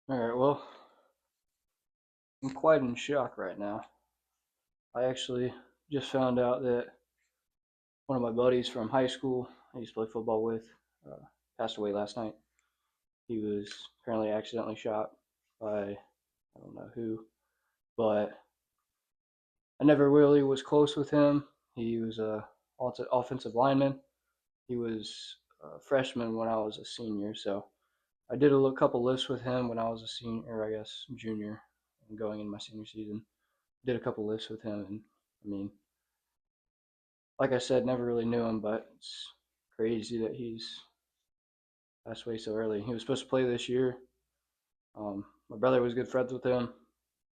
Alright, well, I'm quite in shock right now. I actually just found out that one of my buddies from high school I used to play football with uh, passed away last night. He was apparently accidentally shot by I don't know who, but I never really was close with him. He was a offensive lineman. He was a freshman when I was a senior, so I did a couple lifts with him when I was a senior, or I guess junior, and going in my senior season. Did a couple lifts with him, and I mean, like I said, never really knew him, but it's crazy that he's passed away so early. He was supposed to play this year. My brother was good friends with him,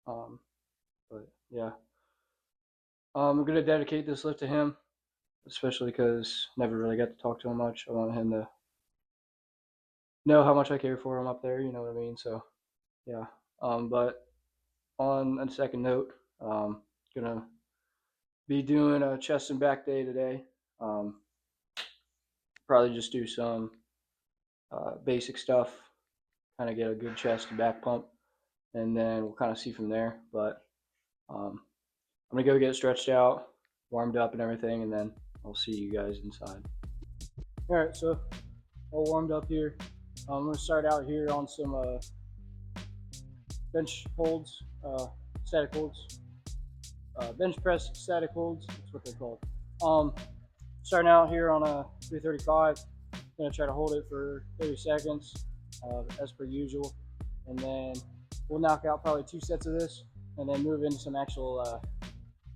um, but yeah, I'm gonna dedicate this lift to him, especially because never really got to talk to him much. I want him to know how much I care for him up there. You know what I mean? So yeah. But on a second note, gonna be doing a chest and back day today. Um, Probably just do some basic stuff, kind of get a good chest and back pump, and then we'll kind of see from there. But um, I'm gonna go get stretched out, warmed up, and everything, and then I'll see you guys inside. All right, so all warmed up here. I'm gonna start out here on some bench holds, static holds, bench press static holds. That's what they're called. Um, Starting out here on a 335. Gonna try to hold it for 30 seconds, as per usual, and then we'll knock out probably 2 sets of this, and then move into some actual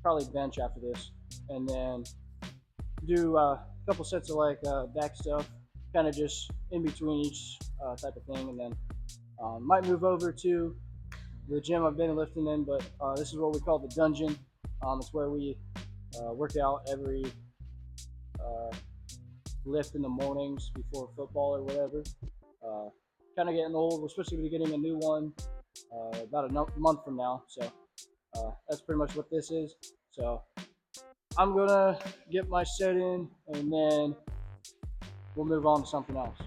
probably bench after this, and then do a couple sets of like back stuff, kind of just in between each type of thing, and then might move over to the gym I've been lifting in, but this is what we call the dungeon. It's where we work out every uh, lift in the mornings before football or whatever. Uh, Kind of getting old. We're supposed to be getting a new one about a month from now. So that's pretty much what this is. So I'm gonna get my set in, and then we'll move on to something else.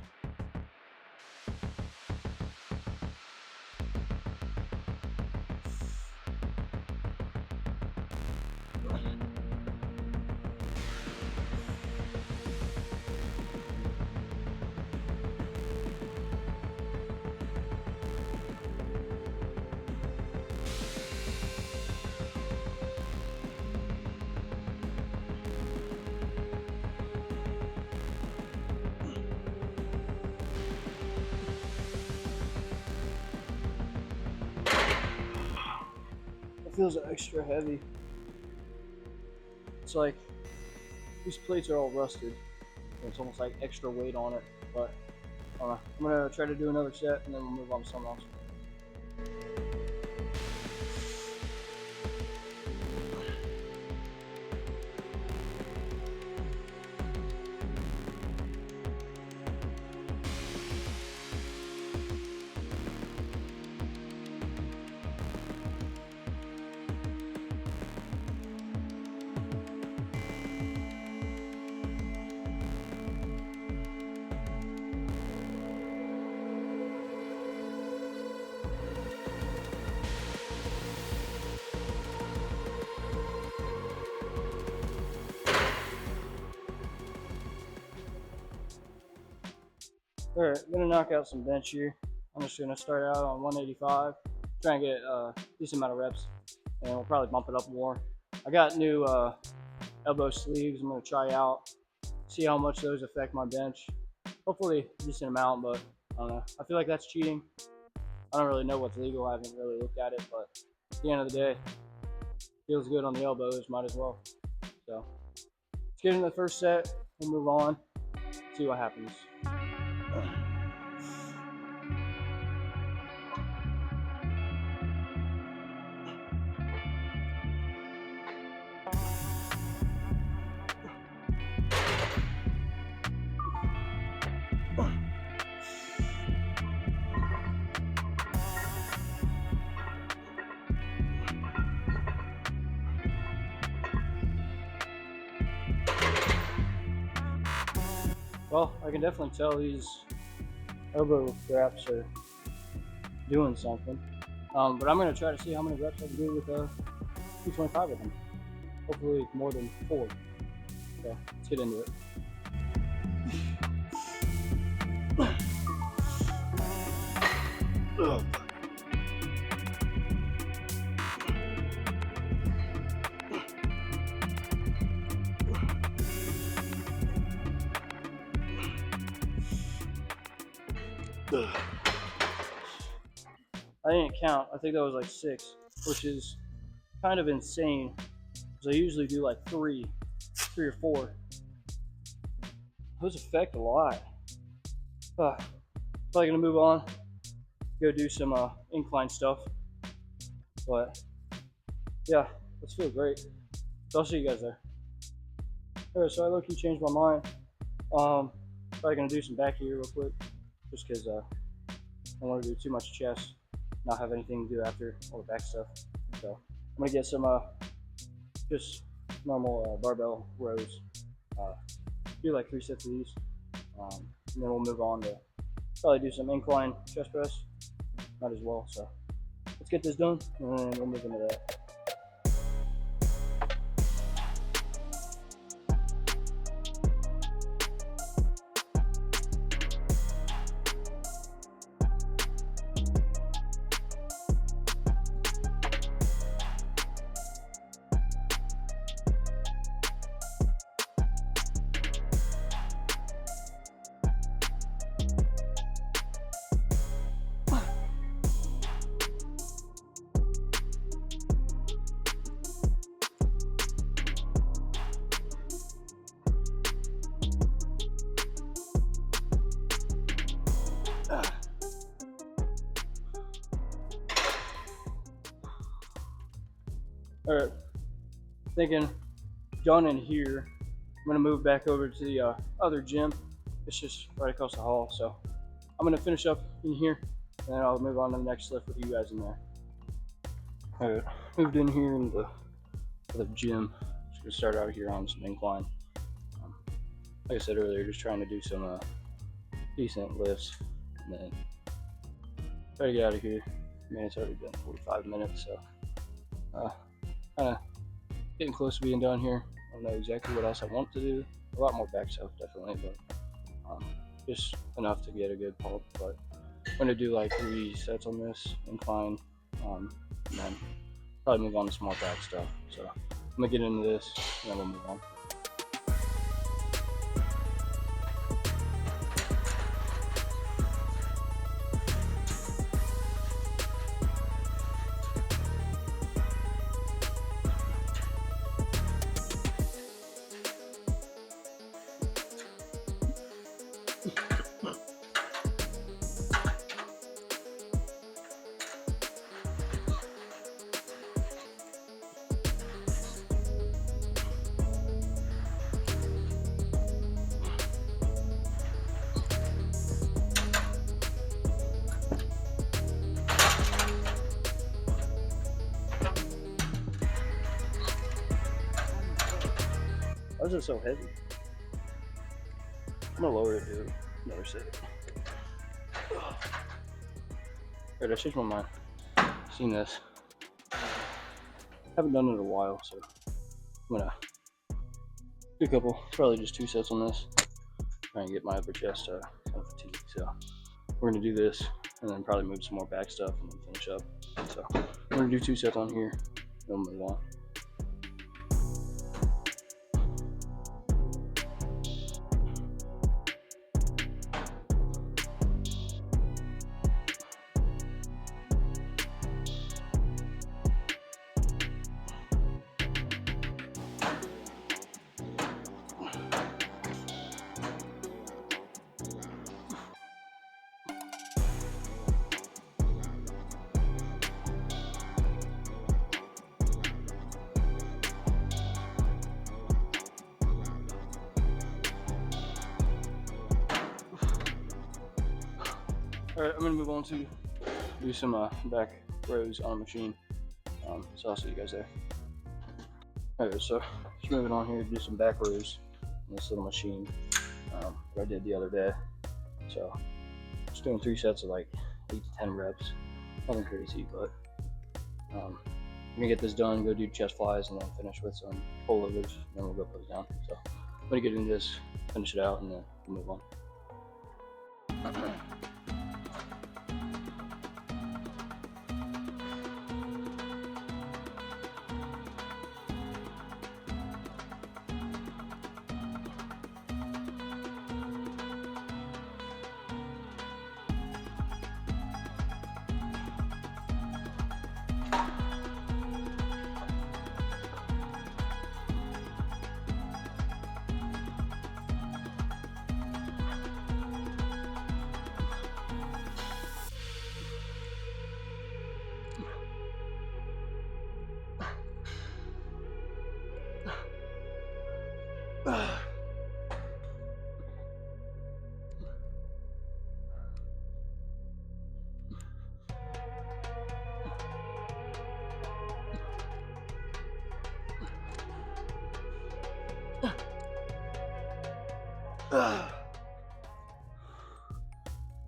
It feels extra heavy. It's like these plates are all rusted. And it's almost like extra weight on it. But I'm gonna try to do another set, and then we'll move on to something else. Alright, I'm gonna knock out some bench here. I'm just gonna start out on 185, try and get a decent amount of reps, and we'll probably bump it up more. I got new elbow sleeves I'm gonna try out, see how much those affect my bench. Hopefully a decent amount, but I don't know. I feel like that's cheating. I don't really know what's legal. I haven't really looked at it, but at the end of the day, feels good on the elbows, might as well. So let's get into the first set. We'll move on, see what happens. Well, I can definitely tell these elbow wraps are doing something. But I'm gonna try to see how many reps I can do with 225 of them. Hopefully more than 4. So let's get into it. I didn't count. I think that was like 6, which is kind of insane. Because I usually do like 3 or 4. Those affect a lot. Probably gonna move on, go do some incline stuff. But yeah, let's feel great. So I'll see you guys there. Alright, so I low-key changed my mind. Probably gonna do some back here real quick, just because I don't want to do too much chest, not have anything to do after all the back stuff. So I'm gonna get some just normal barbell rows. Do like 3 sets of these, and then we'll move on to probably do some incline chest press, might as well. So let's get this done, and then we'll move into that. Alright, thinking done in here. I'm gonna move back over to the other gym. It's just right across the hall. So I'm gonna finish up in here, and then I'll move on to the next lift with you guys in there. Alright, moved in here in the gym. Just gonna start out here on some incline. Like I said earlier, just trying to do some decent lifts, and then try to get out of here. Man, it's already been 45 minutes, so kind of getting close to being done here. I don't know exactly what else I want to do. A lot more back stuff, definitely, but just enough to get a good pulp. But I'm gonna do like 3 sets on this incline, and then probably move on to some more back stuff. So I'm gonna get into this, and then we'll move on. Why is it so heavy? I'm gonna lower it to do another set. Alright, I changed my mind. Seen this. Haven't done it in a while, so I'm gonna do a couple, probably just 2 sets on this. Try and get my upper chest kind of fatigued. So we're gonna do this, and then probably move some more back stuff, and then finish up. So we're gonna do 2 sets on here, then we'll move on. Alright, I'm gonna move on to do some back rows on a machine. So I'll see you guys there. Alright, so just moving on here to do some back rows on this little machine that I did the other day. So just doing 3 sets of like 8 to 10 reps. nothing crazy, but I'm gonna get this done, go do chest flies, and then finish with some pullovers, and then we'll go pose down. So I'm gonna get into this, finish it out, and then we'll move on.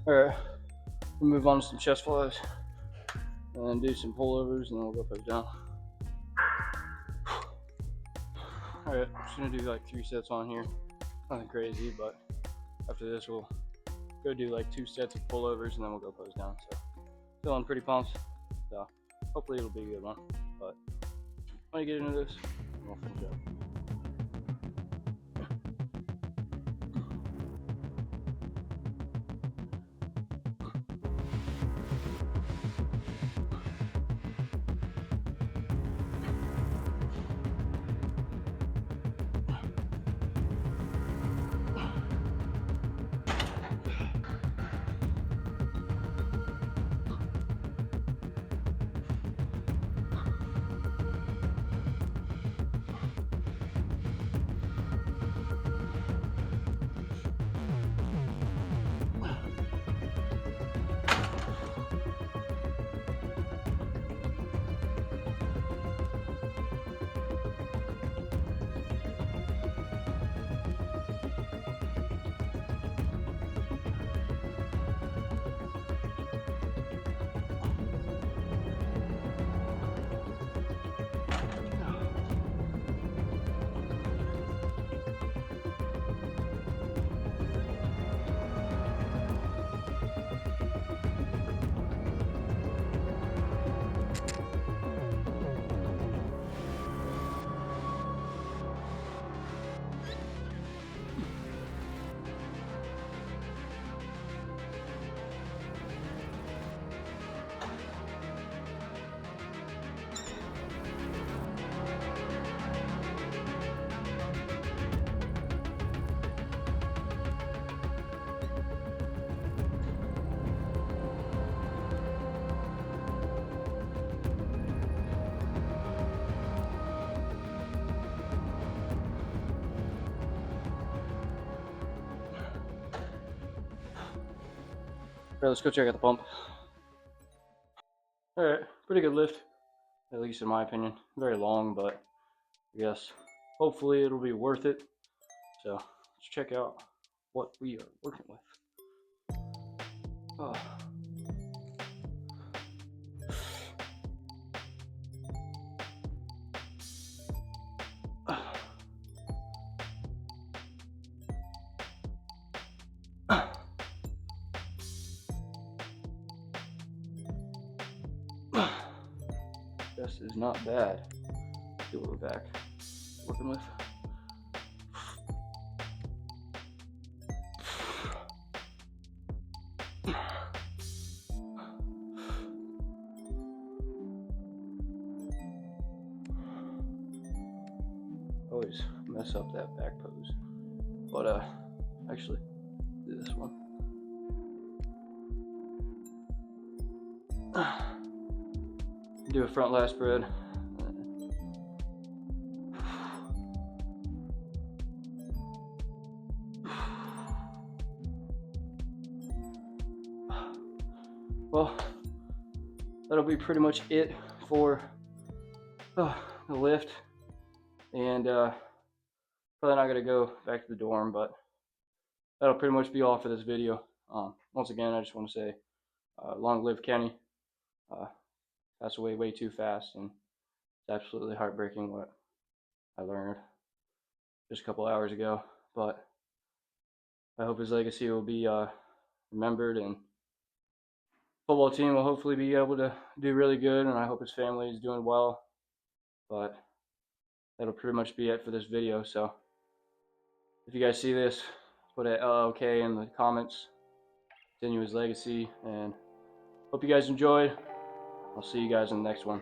Alright, we'll move on to some chest flies and do some pullovers, and then we'll go pose down. Alright, I'm just gonna do like 3 sets on here. Nothing crazy, but after this we'll go do like 2 sets of pullovers, and then we'll go pose down. So feeling pretty pumped. So hopefully it'll be a good one. But when I get into this, we'll finish up. Alright, let's go check out the pump. Alright, pretty good lift, at least in my opinion. Very long, but I guess hopefully it'll be worth it. So let's check out what we are working with. Oh. This is not bad. See what we're back working with. Always mess up that back pose, but actually do this one. Do a front lat spread. Well, that'll be pretty much it for the lift, and probably not gonna go back to the dorm, but that'll pretty much be all for this video. Once again, I just want to say long live Kenny. passed away way too fast, and it's absolutely heartbreaking what I learned just a couple hours ago. But I hope his legacy will be remembered, and football team will hopefully be able to do really good, and I hope his family is doing well. But that'll pretty much be it for this video. So if you guys see this, put a LLK in the comments, continue his legacy, and hope you guys enjoyed. I'll see you guys in the next one.